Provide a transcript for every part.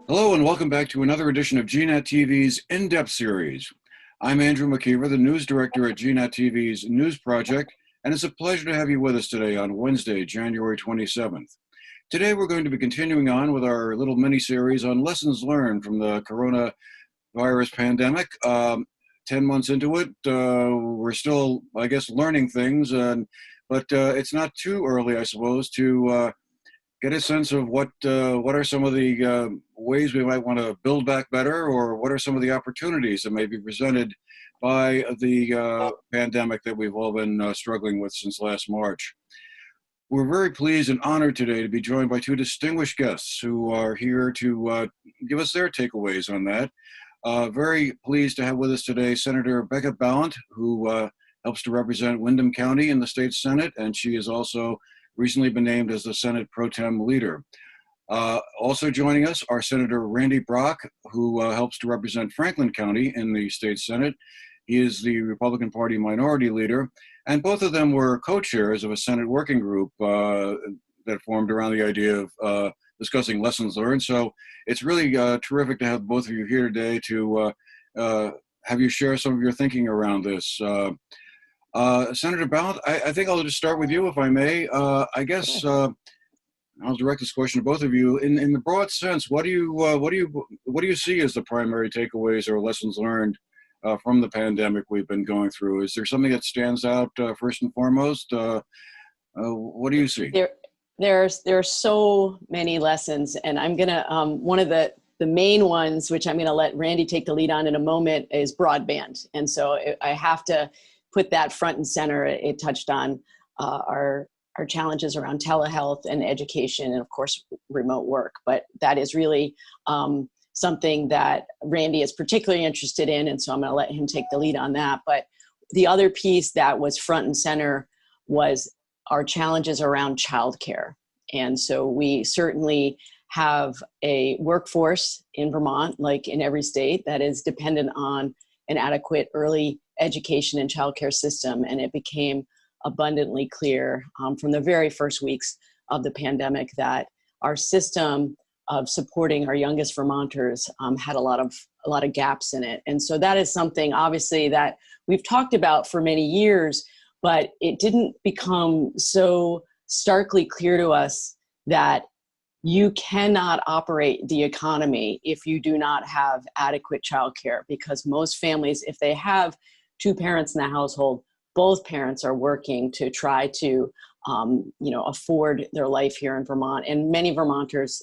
Hello and welcome back to another edition of GNAT-TV's In-Depth series. I'm Andrew McKeever, the news director at GNAT-TV's News Project, and it's a pleasure to have you with us today on Wednesday, January 27th. Today we're going to be continuing on with our little mini-series on lessons learned from the coronavirus pandemic. 10 months into it, we're still, I guess, learning things, but it's not too early, I suppose, to get a sense of what are some of the ways we might want to build back better, or what are some of the opportunities that may be presented by the pandemic that we've all been struggling with since last March. We're very pleased and honored today to be joined by two distinguished guests who are here to give us their takeaways on that. Very pleased to have with us today Senator Becca Balint, who helps to represent Windham County in the state Senate, and she has also recently been named as the Senate Pro Tem leader. Also joining us are Senator Randy Brock, who helps to represent Franklin County in the state Senate. He is the Republican Party minority leader, and both of them were co-chairs of a Senate working group that formed around the idea of discussing lessons learned. So it's really terrific to have both of you here today to have you share some of your thinking around this. Senator Balint, I think I'll just start with you, if I may. I guess I'll direct this question to both of you. In the broad sense, what do you see as the primary takeaways or lessons learned from the pandemic we've been going through? Is there something that stands out first and foremost? What do you see? There are so many lessons, and I'm gonna one of the main ones, which I'm gonna let Randy take the lead on in a moment, is broadband. And so I have to put that front and center. It touched on our challenges around telehealth and education, and of course remote work. But that is really something that Randy is particularly interested in, and so I'm gonna let him take the lead on that. But the other piece that was front and center was our challenges around childcare. And so we certainly have a workforce in Vermont, like in every state, that is dependent on an adequate early education and childcare system. And it became abundantly clear from the very first weeks of the pandemic that our system of supporting our youngest Vermonters had a lot of gaps in it. And so that is something obviously that we've talked about for many years, but it didn't become so starkly clear to us that you cannot operate the economy if you do not have adequate childcare, because most families, if they have two parents in the household, both parents are working to try to afford their life here in Vermont. And many Vermonters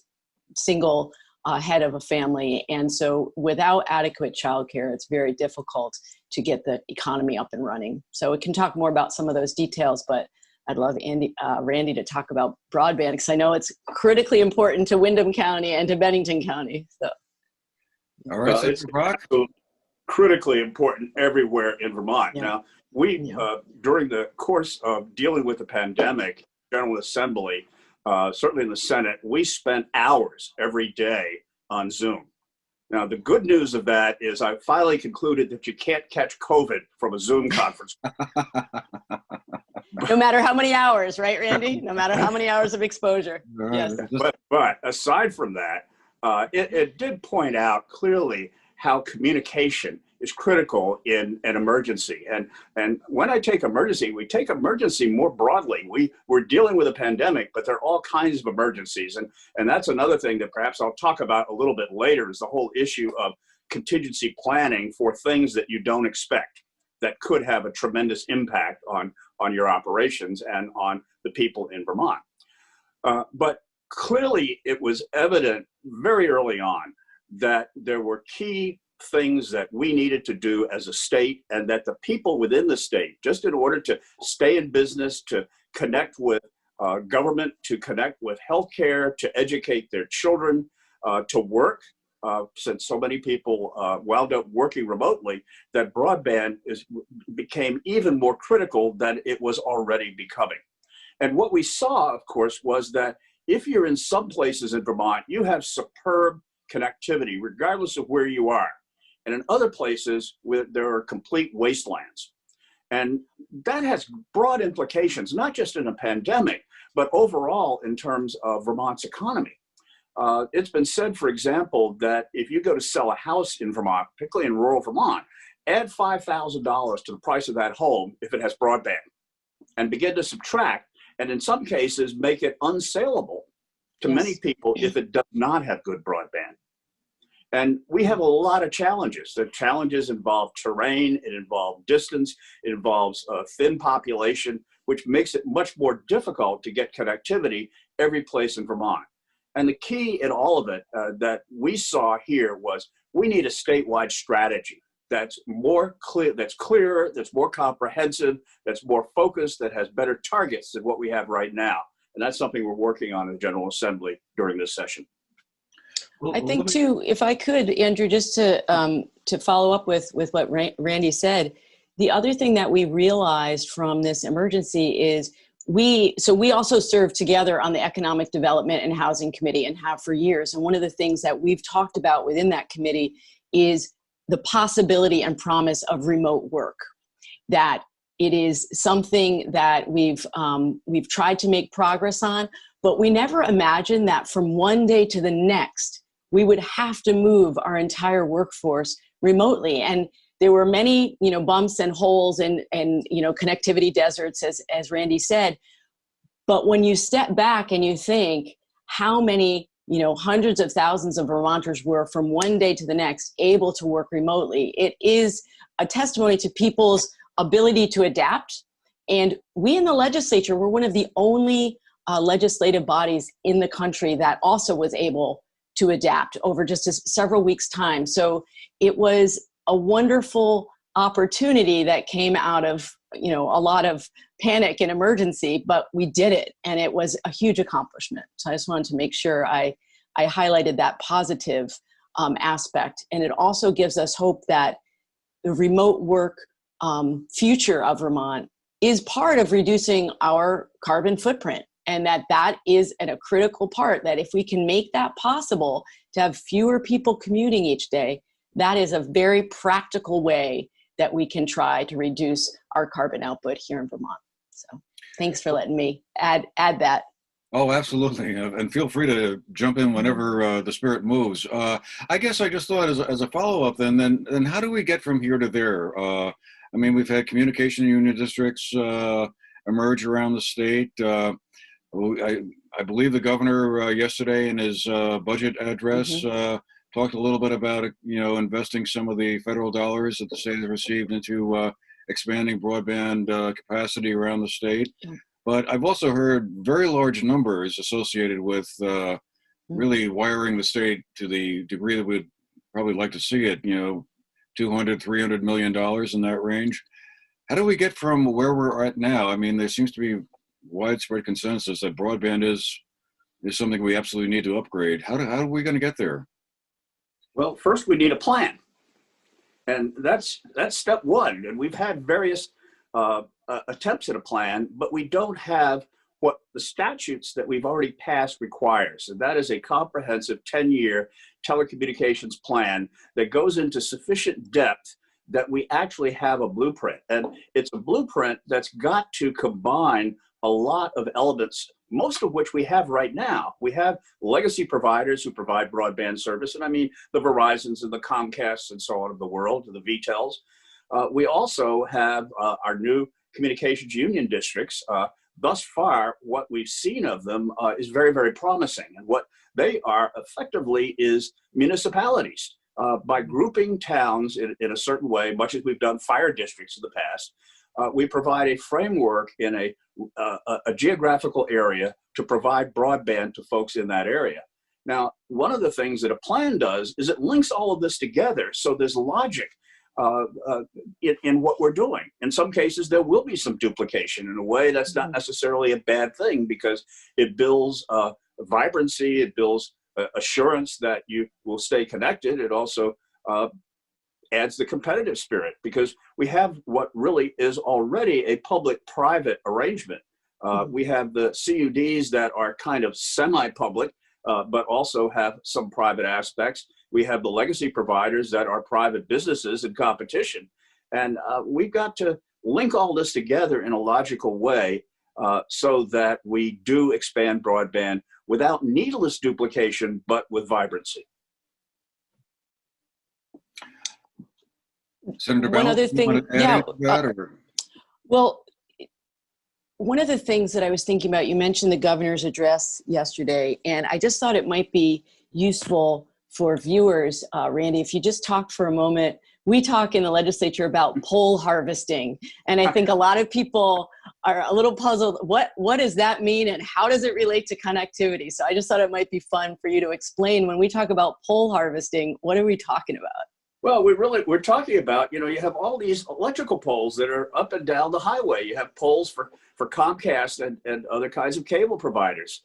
single head of a family. And so without adequate childcare, it's very difficult to get the economy up and running. So we can talk more about some of those details, but I'd love Randy to talk about broadband, because I know it's critically important to Windham County and to Bennington County. So. All right, Senator Brock. Critically important everywhere in Vermont. Yeah. Now, we, during the course of dealing with the pandemic, General Assembly, certainly in the Senate, we spent hours every day on Zoom. Now, the good news of that is I finally concluded that you can't catch COVID from a Zoom conference. No matter how many hours, right, Randy? No matter how many hours of exposure. Yes. But aside from that, it did point out clearly how communication is critical in an emergency. And when I take emergency, we take emergency more broadly. We're dealing with a pandemic, but there are all kinds of emergencies. And that's another thing that perhaps I'll talk about a little bit later, is the whole issue of contingency planning for things that you don't expect that could have a tremendous impact on your operations and on the people in Vermont. But clearly it was evident very early on that there were key things that we needed to do as a state, and that the people within the state, just in order to stay in business, to connect with government, to connect with healthcare, to educate their children, to work, since so many people wound up working remotely, that broadband became even more critical than it was already becoming. And what we saw, of course, was that if you're in some places in Vermont, you have superb connectivity, regardless of where you are. And in other places, there are complete wastelands. And that has broad implications, not just in a pandemic, but overall in terms of Vermont's economy. It's been said, for example, that if you go to sell a house in Vermont, particularly in rural Vermont, add $5,000 to the price of that home if it has broadband, and begin to subtract, and in some cases make it unsaleable to many Yes. people if it does not have good broadband. And we have a lot of challenges. The challenges involve terrain, it involves distance, it involves a thin population, which makes it much more difficult to get connectivity every place in Vermont. And the key in all of it that we saw here was we need a statewide strategy that's more clear, that's clearer, that's more comprehensive, that's more focused, that has better targets than what we have right now. And that's something we're working on in the General Assembly during this session. I think too, if I could, Andrew, just to follow up with what Randy said, the other thing that we realized from this emergency is we also serve together on the Economic Development and Housing Committee and have for years. And one of the things that we've talked about within that committee is the possibility and promise of remote work. That it is something that we've tried to make progress on, but we never imagined that from one day to the next, we would have to move our entire workforce remotely. And there were many, bumps and holes and connectivity deserts, as Randy said. But when you step back and you think how many, hundreds of thousands of Vermonters were from one day to the next able to work remotely, it is a testimony to people's ability to adapt. And we in the legislature were one of the only legislative bodies in the country that also was able to adapt over just several weeks' time. So it was a wonderful opportunity that came out of, a lot of panic and emergency, but we did it, and it was a huge accomplishment. So I just wanted to make sure I highlighted that positive aspect. And it also gives us hope that the remote work future of Vermont is part of reducing our carbon footprint. And that is a critical part, that if we can make that possible to have fewer people commuting each day, that is a very practical way that we can try to reduce our carbon output here in Vermont. So thanks for letting me add that. Oh, absolutely. And feel free to jump in whenever the spirit moves. I guess I just thought as a follow-up then how do we get from here to there? We've had communication union districts emerge around the state. I believe the governor yesterday in his budget address talked a little bit about, investing some of the federal dollars that the state has received into expanding broadband capacity around the state. But I've also heard very large numbers associated with really wiring the state to the degree that we'd probably like to see it, $200, $300 million in that range. How do we get from where we're at now? There seems to be widespread consensus that broadband is something we absolutely need to upgrade. How are we going to get there? Well, first we need a plan, and that's step one. And we've had various attempts at a plan, but we don't have what the statutes that we've already passed requires, and that is a comprehensive 10-year telecommunications plan that goes into sufficient depth that we actually have a blueprint. And it's a blueprint that's got to combine a lot of elements, most of which we have right now. We have legacy providers who provide broadband service, and the Verizons and the Comcasts and so on of the world, the VTELs. We also have our new communications union districts. Thus far, what we've seen of them is very, very promising. And what they are effectively is municipalities. By grouping towns in a certain way, much as we've done fire districts in the past, we provide a framework in a geographical area to provide broadband to folks in that area. Now, one of the things that a plan does is it links all of this together, so there's logic in what we're doing. In some cases, there will be some duplication. In a way, that's not necessarily a bad thing, because it builds vibrancy, it builds assurance that you will stay connected. It also adds the competitive spirit, because we have what really is already a public-private arrangement. We have the CUDs that are kind of semi-public, but also have some private aspects. We have the legacy providers that are private businesses in competition. And we've got to link all this together in a logical way so that we do expand broadband without needless duplication, but with vibrancy. Senator One Balint, other you thing, want to add yeah. anything to that, or? Well, one of the things that I was thinking about, you mentioned the governor's address yesterday, and I just thought it might be useful for viewers, Randy, if you just talk for a moment. We talk in the legislature about pole harvesting, and I think a lot of people are a little puzzled. What does that mean, and how does it relate to connectivity? So I just thought it might be fun for you to explain, when we talk about pole harvesting, what are we talking about? Well, we're talking about, you have all these electrical poles that are up and down the highway. You have poles for Comcast and other kinds of cable providers.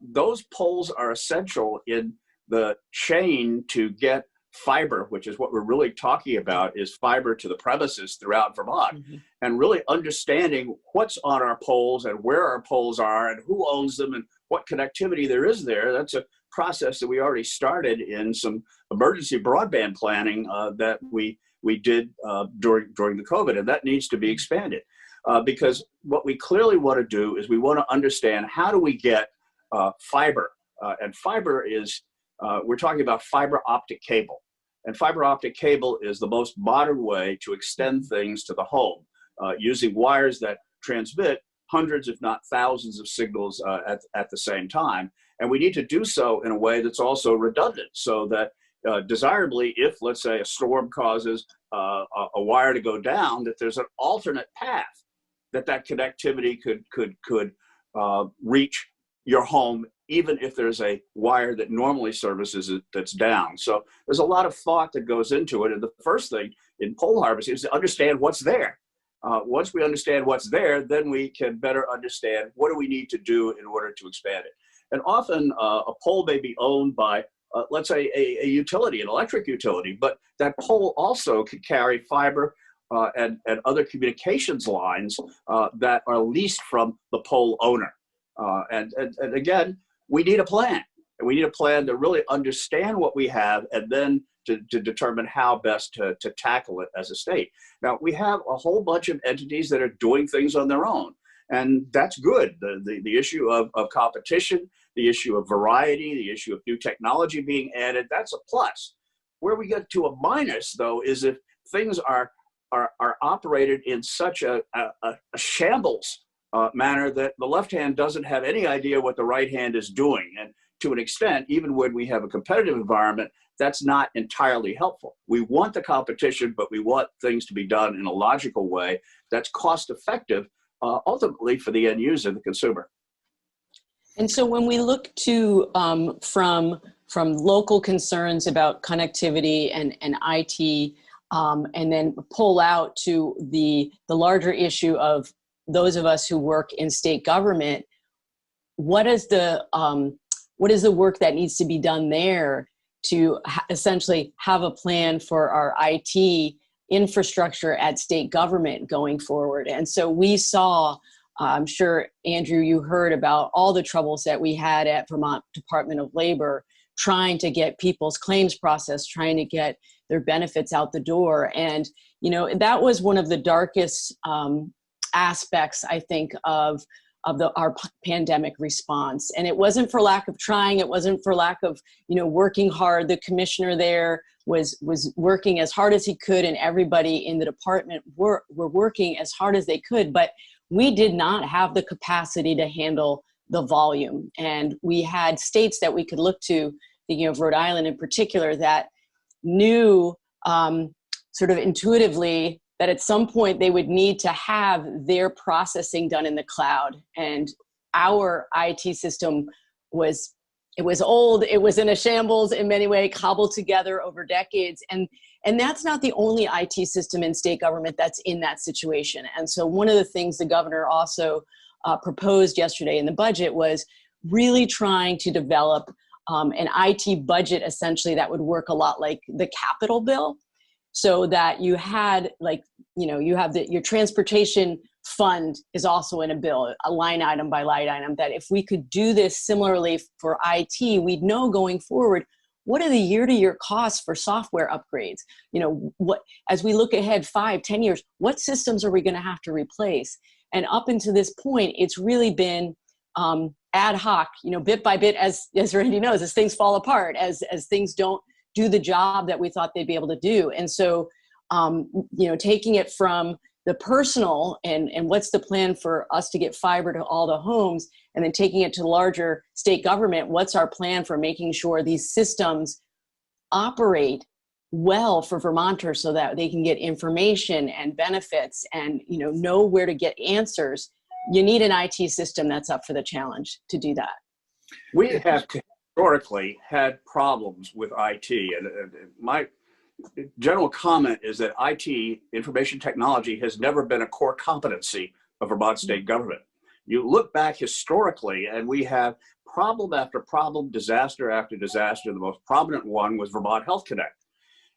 Those poles are essential in the chain to get fiber, which is what we're really talking about, is fiber to the premises throughout Vermont. Mm-hmm. And really understanding what's on our poles and where our poles are and who owns them and what connectivity there is there. That's a process that we already started in some emergency broadband planning that we did during the COVID, and that needs to be expanded because what we clearly want to do is we want to understand, how do we get fiber, and fiber is we're talking about fiber optic cable, and fiber optic cable is the most modern way to extend things to the home using wires that transmit hundreds, if not thousands, of signals at the same time. And we need to do so in a way that's also redundant, so that desirably, if, let's say, a storm causes a wire to go down, that there's an alternate path that connectivity could reach your home, even if there's a wire that normally services it that's down. So there's a lot of thought that goes into it. And the first thing in pole harvesting is to understand what's there. Once we understand what's there, then we can better understand what do we need to do in order to expand it. And often a pole may be owned by, let's say, a utility, an electric utility, but that pole also could carry fiber and other communications lines that are leased from the pole owner. And again, we need a plan. And we need a plan to really understand what we have, and then to determine how best to tackle it as a state. Now, we have a whole bunch of entities that are doing things on their own, and that's good. The issue of competition, the issue of variety, the issue of new technology being added, that's a plus. Where we get to a minus, though, is if things are operated in such a shambles manner that the left hand doesn't have any idea what the right hand is doing. And to an extent, even when we have a competitive environment, that's not entirely helpful. We want the competition, but we want things to be done in a logical way that's cost effective, ultimately for the end user, the consumer. And so when we look to from local concerns about connectivity and IT, and then pull out to the larger issue of those of us who work in state government, what is the work that needs to be done there to essentially have a plan for our IT infrastructure at state government going forward? And so we saw, I'm sure, Andrew, you heard about all the troubles that we had at Vermont Department of Labor trying to get people's claims processed, trying to get their benefits out the door. And, that was one of the darkest aspects, I think, of our pandemic response. And it wasn't for lack of trying. It wasn't for lack of, working hard. The commissioner there was working as hard as he could, and everybody in the department were working as hard as they could. But we did not have the capacity to handle the volume. And we had states that we could look to, thinking of Rhode Island in particular, that knew sort of intuitively that at some point they would need to have their processing done in the cloud. And our IT system was old, it was in a shambles in many ways, cobbled together over decades. And that's not the only IT system in state government that's in that situation. And so one of the things the governor also proposed yesterday in the budget was really trying to develop an IT budget, essentially, that would work a lot like the Capitol bill, so that you had, you have your transportation fund is also in a bill, a line item by line item, that if we could do this similarly for IT, we'd know going forward, what are the year-to-year costs for software upgrades? What, as we look ahead 5-10 years, what systems are we going to have to replace? And up until this point, it's really been ad hoc, bit by bit, as Randy knows, as things fall apart, as things don't do the job that we thought they'd be able to do. And so, taking it from the personal and what's the plan for us to get fiber to all the homes, and then taking it to the larger state government, what's our plan for making sure these systems operate well for Vermonters so that they can get information and benefits and know where to get answers. You need an IT system that's up for the challenge to do that. We have historically had problems with IT, and my general comment is that IT, information technology, has never been a core competency of Vermont state government. You look back historically, and we have problem after problem, disaster after disaster. The most prominent one was Vermont Health Connect.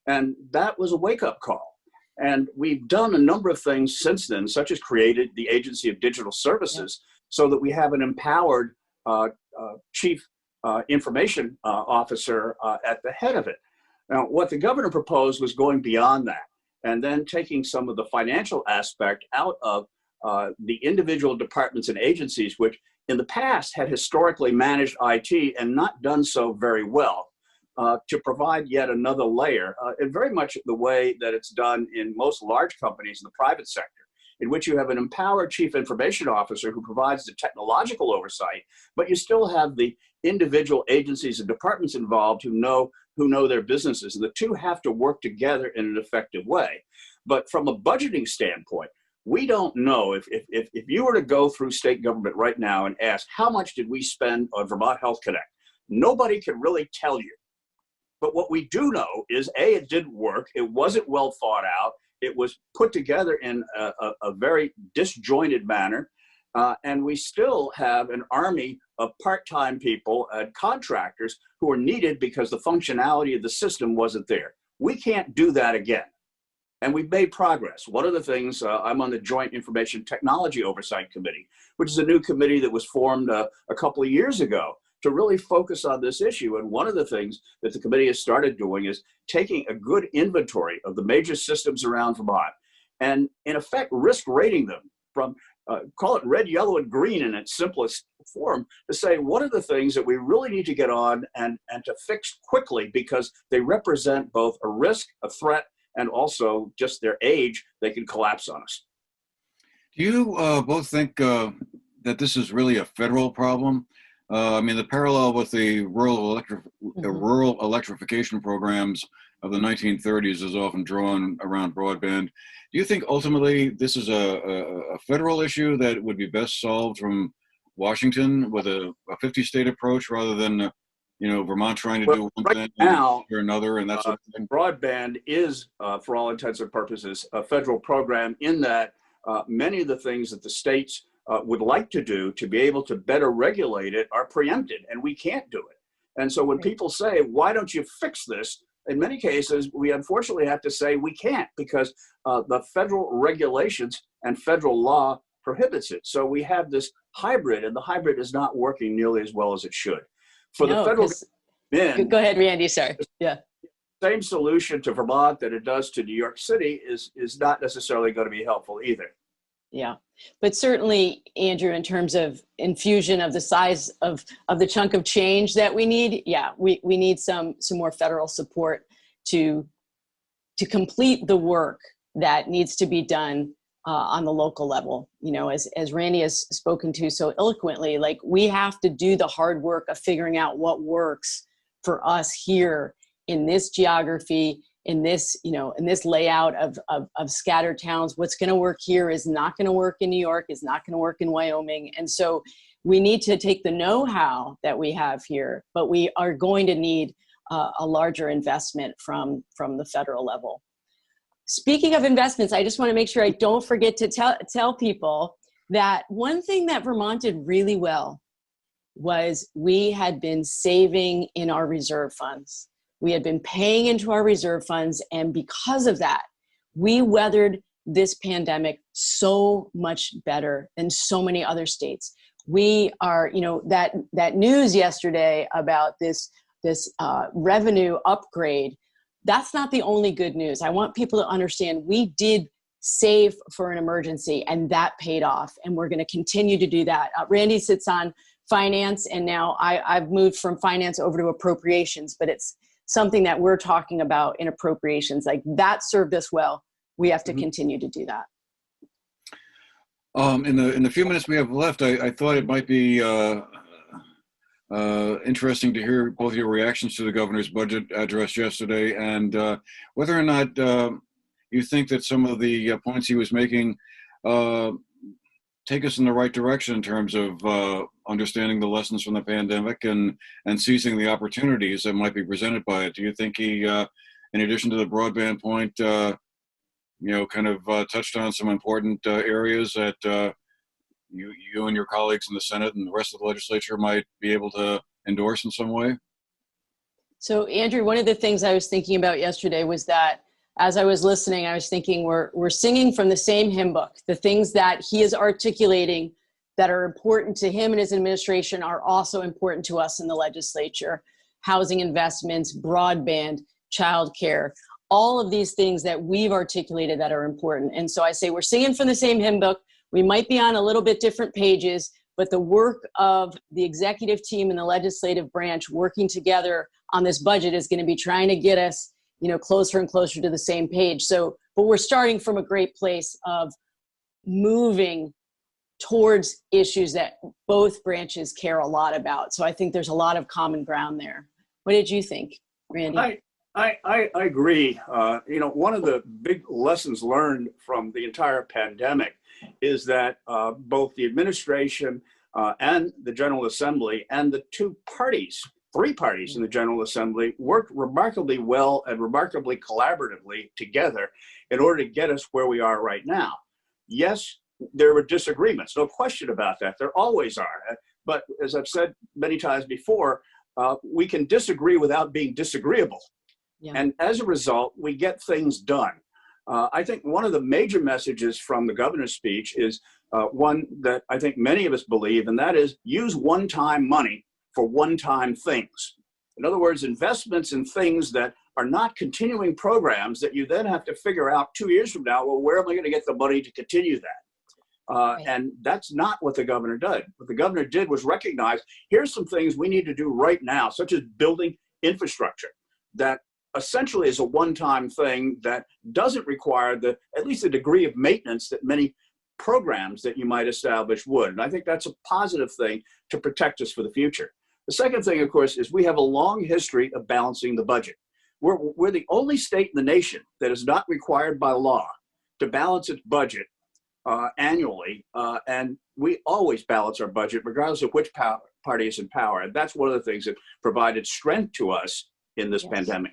And that was a wake-up call. And we've done a number of things since then, such as created the Agency of Digital Services, so that we have an empowered chief information officer at the head of it. Now, what the governor proposed was going beyond that, and then taking some of the financial aspect out of the individual departments and agencies, which in the past had historically managed IT and not done so very well, to provide yet another layer, and very much the way that it's done in most large companies in the private sector, in which you have an empowered chief information officer who provides the technological oversight, but you still have the individual agencies and departments involved who know their businesses, and the two have to work together in an effective way. But from a budgeting standpoint, we don't know if you were to go through state government right now and ask, how much did we spend on Vermont Health Connect? Nobody can really tell you. But what we do know is, A, it didn't work. It wasn't well thought out. It was put together in a very disjointed manner. And we still have an army of part-time people and contractors who are needed because the functionality of the system wasn't there. We can't do that again. And we've made progress. One of the things, I'm on the Joint Information Technology Oversight Committee, which is a new committee that was formed a couple of years ago to really focus on this issue. And one of the things that the committee has started doing is taking a good inventory of the major systems around Vermont and, in effect, risk rating them from, call it red, yellow, and green in its simplest form, to say, what are the things that we really need to get on and to fix quickly, because they represent both a risk, a threat, and also just their age, they can collapse on us. Do you both think that this is really a federal problem? I mean, the parallel with the rural electrification programs of the 1930s is often drawn around broadband. Do you think ultimately this is a federal issue that would be best solved from Washington with a 50-state approach, rather than Vermont trying to do one thing or another, and that sort of thing? Broadband is, for all intents and purposes, a federal program, in that many of the things that the states would like to do to be able to better regulate it are preempted, and we can't do it. And so when people say, why don't you fix this? In many cases, we unfortunately have to say we can't, because the federal regulations and federal law prohibits it. So we have this hybrid, and the hybrid is not working nearly as well as it should. For the federal government, go ahead, Randy, sorry. Yeah. Same solution to Vermont that it does to New York City is not necessarily going to be helpful either. Yeah, but certainly, Andrew, in terms of infusion of the size of the chunk of change that we need, yeah, we need some more federal support to complete the work that needs to be done on the local level. As Randy has spoken to so eloquently, like, we have to do the hard work of figuring out what works for us here in this geography, in this layout of scattered towns. What's going to work here is not going to work in New York, is not going to work in Wyoming. And so we need to take the know-how that we have here, but we are going to need a larger investment from the federal level. Speaking of investments, I just want to make sure I don't forget to tell people that one thing that Vermont did really well was we had been saving in our reserve funds. We had been paying into our reserve funds, and because of that, we weathered this pandemic so much better than so many other states. We are, that news yesterday about this revenue upgrade, that's not the only good news. I want people to understand we did save for an emergency, and that paid off. And we're going to continue to do that. Randy sits on finance, and now I've moved from finance over to appropriations, but it's something that we're talking about in appropriations. Like, that served us well. We have to continue to do that. In the few minutes we have left, I thought it might be interesting to hear both your reactions to the governor's budget address yesterday, and whether or not you think that some of the points he was making take us in the right direction in terms of understanding the lessons from the pandemic and seizing the opportunities that might be presented by it. Do you think he, in addition to the broadband point, kind of touched on some important areas that you and your colleagues in the Senate and the rest of the legislature might be able to endorse in some way? So, Andrew, one of the things I was thinking about yesterday was that as I was listening, I was thinking we're singing from the same hymn book. The things that he is articulating that are important to him and his administration are also important to us in the legislature. Housing investments, broadband, childcare, all of these things that we've articulated that are important. And so I say we're singing from the same hymn book. We might be on a little bit different pages, but the work of the executive team and the legislative branch working together on this budget is going to be trying to get us, closer and closer to the same page. So, but we're starting from a great place of moving towards issues that both branches care a lot about. So I think there's a lot of common ground there. What did you think, Randy? I agree. One of the big lessons learned from the entire pandemic is that both the administration and the General Assembly and the three parties in the General Assembly worked remarkably well and remarkably collaboratively together in order to get us where we are right now. Yes, there were disagreements, no question about that. There always are. But as I've said many times before, we can disagree without being disagreeable. Yeah. And as a result, we get things done. I think one of the major messages from the governor's speech is one that I think many of us believe, and that is use one-time money for one-time things. In other words, investments in things that are not continuing programs that you then have to figure out 2 years from now, well, where am I going to get the money to continue that? Right. And that's not what the governor did. What the governor did was recognize, here's some things we need to do right now, such as building infrastructure that essentially is a one-time thing that doesn't require at least a degree of maintenance that many programs that you might establish would. And I think that's a positive thing to protect us for the future. The second thing, of course, is we have a long history of balancing the budget. We're the only state in the nation that is not required by law to balance its budget annually, and we always balance our budget regardless of which party is in power. And that's one of the things that provided strength to us in this pandemic.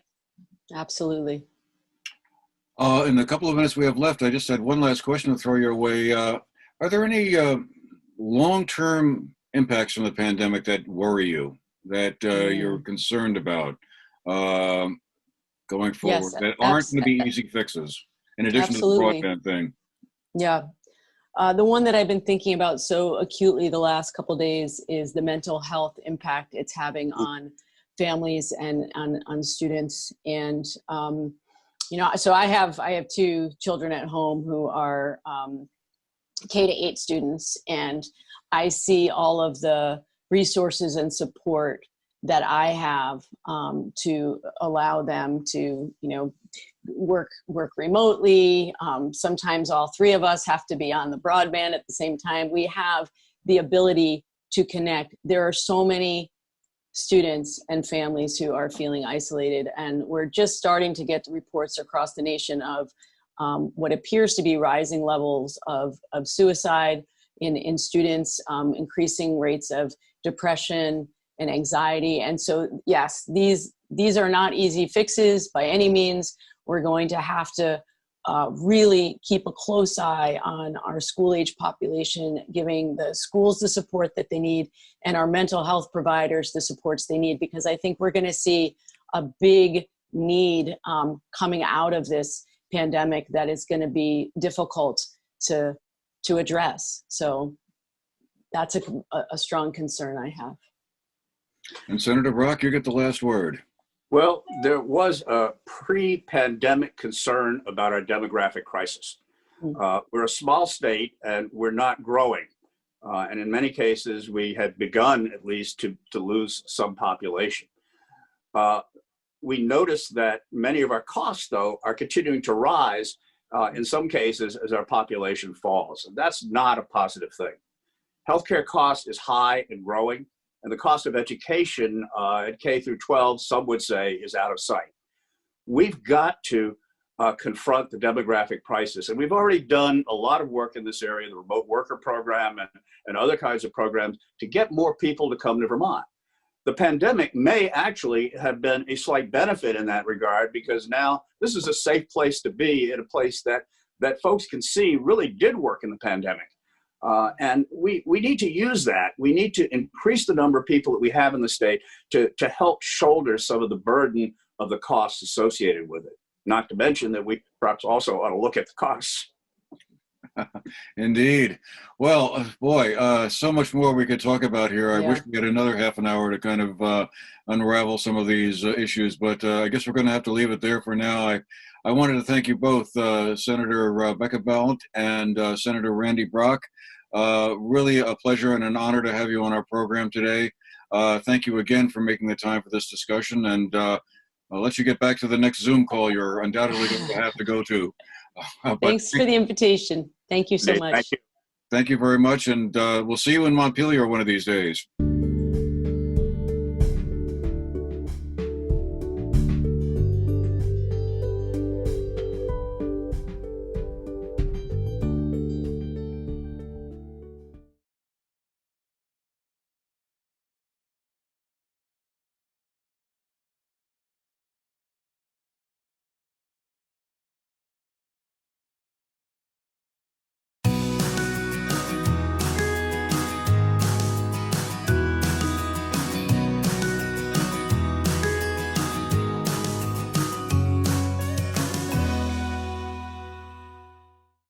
Absolutely. In the couple of minutes we have left, I just had one last question to throw your way. Are there any long-term impacts from the pandemic that worry you, that you're concerned about going forward, yes, that aren't going to be easy fixes, in addition absolutely. to the broadband thing? Yeah. The one that I've been thinking about so acutely the last couple of days is the mental health impact it's having on families and on students. And, so I have 2 children at home who are K-8 students, and I see all of the resources and support that I have to allow them to, work remotely. Sometimes all 3 of us have to be on the broadband at the same time. We have the ability to connect. There are so many students and families who are feeling isolated, and we're just starting to get reports across the nation of what appears to be rising levels of suicide in students, increasing rates of depression and anxiety. And so, yes, these are not easy fixes by any means. We're going to have to really keep a close eye on our school-age population, giving the schools the support that they need and our mental health providers the supports they need, because I think we're going to see a big need coming out of this pandemic that is going to be difficult to address. So that's a strong concern I have. And Senator Brock, you get the last word. Well, there was a pre-pandemic concern about our demographic crisis. We're a small state and we're not growing. And in many cases, we had begun at least to lose some population. We notice that many of our costs, though, are continuing to rise in some cases as our population falls. And that's not a positive thing. Healthcare cost is high and growing, and the cost of education at K through 12, some would say, is out of sight. We've got to confront the demographic crisis, and we've already done a lot of work in this area, the remote worker program and other kinds of programs to get more people to come to Vermont. The pandemic may actually have been a slight benefit in that regard, because now this is a safe place to be, in a place that folks can see really did work in the pandemic. And we need to use that. We need to increase the number of people that we have in the state to help shoulder some of the burden of the costs associated with it. Not to mention that we perhaps also ought to look at the costs. Indeed. Well, boy, so much more we could talk about here. I Yeah. wish we had another half an hour to kind of unravel some of these issues, but I guess we're going to have to leave it there for now. I wanted to thank you both, Senator Becca Balint and Senator Randy Brock. Really a pleasure and an honor to have you on our program today. Thank you again for making the time for this discussion, and I'll let you get back to the next Zoom call you're undoubtedly going to have to go to. Thanks for the invitation. Thank you so much. Thank you. Thank you very much, and we'll see you in Montpelier one of these days.